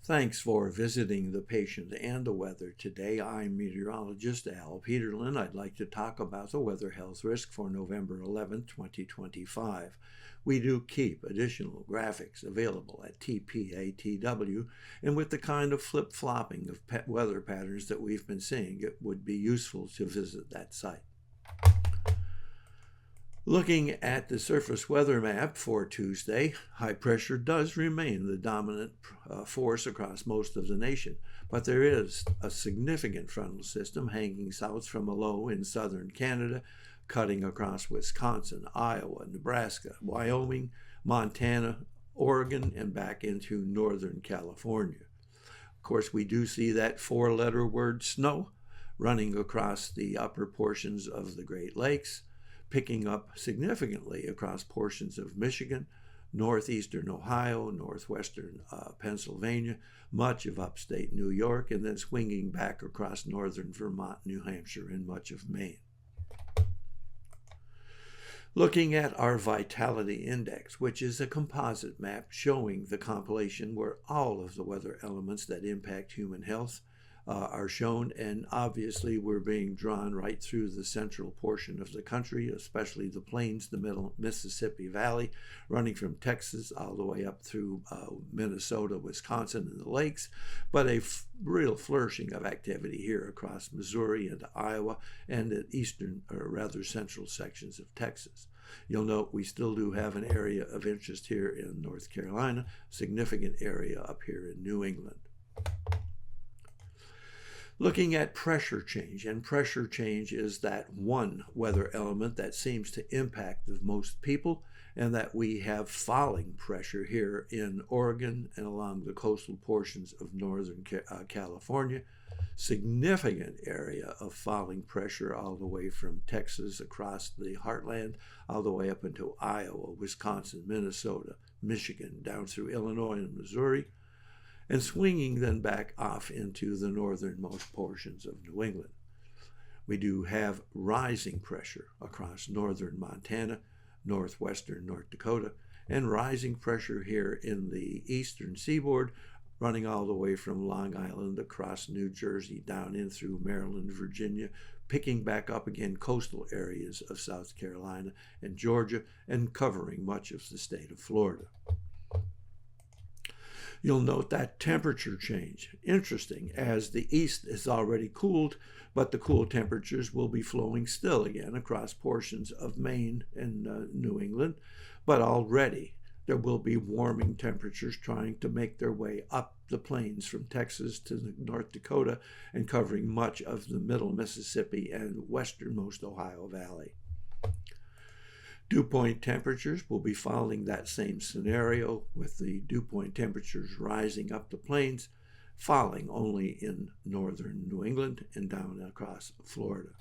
Thanks for visiting the patient and the weather today. I'm meteorologist Al Peterlin. I'd like to talk about the weather health risk for November 11, 2025. We do keep additional graphics available at TPATW, and with the kind of flip-flopping of weather patterns that we've been seeing, it would be useful to visit that site. Looking at the surface weather map for Tuesday, high pressure does remain the dominant force across most of the nation, but there is a significant frontal system hanging south from a low in southern Canada, cutting across Wisconsin, Iowa, Nebraska, Wyoming, Montana, Oregon, and back into northern California. Of course, we do see that four-letter word snow running across the upper portions of the Great Lakes, picking up significantly across portions of Michigan, northeastern Ohio, northwestern Pennsylvania, much of upstate New York, and then swinging back across northern Vermont, New Hampshire, and much of Maine. Looking at our vitality index, which is a composite map showing the compilation where all of the weather elements that impact human health are shown, and obviously we're being drawn right through the central portion of the country, especially the plains, the middle Mississippi Valley, running from Texas all the way up through Minnesota, Wisconsin, and the lakes, but a real flourishing of activity here across Missouri and Iowa and the eastern, or rather central sections of Texas. You'll note we still do have an area of interest here in North Carolina, significant area up here in New England. Looking at pressure change, and pressure change is that one weather element that seems to impact the most people, and that we have falling pressure here in Oregon and along the coastal portions of northern California. Significant area of falling pressure all the way from Texas across the heartland, all the way up into Iowa, Wisconsin, Minnesota, Michigan, down through Illinois and Missouri, and swinging then back off into the northernmost portions of New England. We do have rising pressure across northern Montana, northwestern North Dakota, and rising pressure here in the eastern seaboard, running all the way from Long Island across New Jersey, down in through Maryland, Virginia, picking back up again coastal areas of South Carolina and Georgia, and covering much of the state of Florida. You'll note that temperature change. Interesting, as the east is already cooled, but the cool temperatures will be flowing still again across portions of Maine and New England, but already there will be warming temperatures trying to make their way up the plains from Texas to North Dakota and covering much of the middle Mississippi and westernmost Ohio Valley. Dew point temperatures will be following that same scenario, with the dew point temperatures rising up the plains, falling only in northern New England and down across Florida.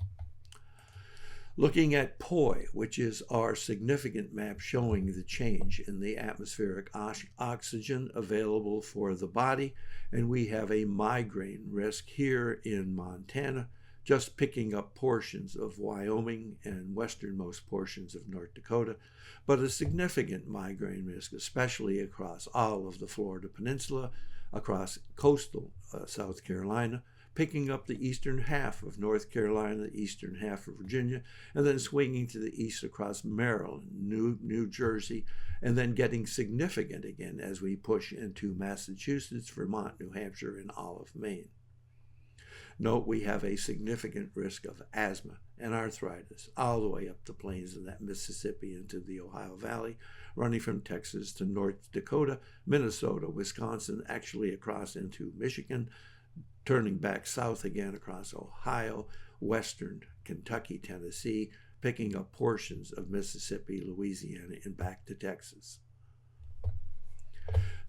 Looking at POI, which is our significant map showing the change in the atmospheric oxygen available for the body, and we have a migraine risk here in Montana, just picking up portions of Wyoming and westernmost portions of North Dakota, but a significant migraine risk, especially across all of the Florida Peninsula, across coastal South Carolina, picking up the eastern half of North Carolina, the eastern half of Virginia, and then swinging to the east across Maryland, New Jersey, and then getting significant again as we push into Massachusetts, Vermont, New Hampshire, and all of Maine. Note we have a significant risk of asthma and arthritis all the way up the plains of that Mississippi into the Ohio Valley, running from Texas to North Dakota, Minnesota, Wisconsin, actually across into Michigan, turning back south again across Ohio, western Kentucky, Tennessee, picking up portions of Mississippi, Louisiana, and back to Texas.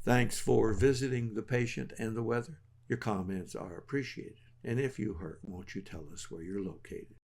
Thanks for visiting the patient and the weather. Your comments are appreciated. And if you hurt, won't you tell us where you're located?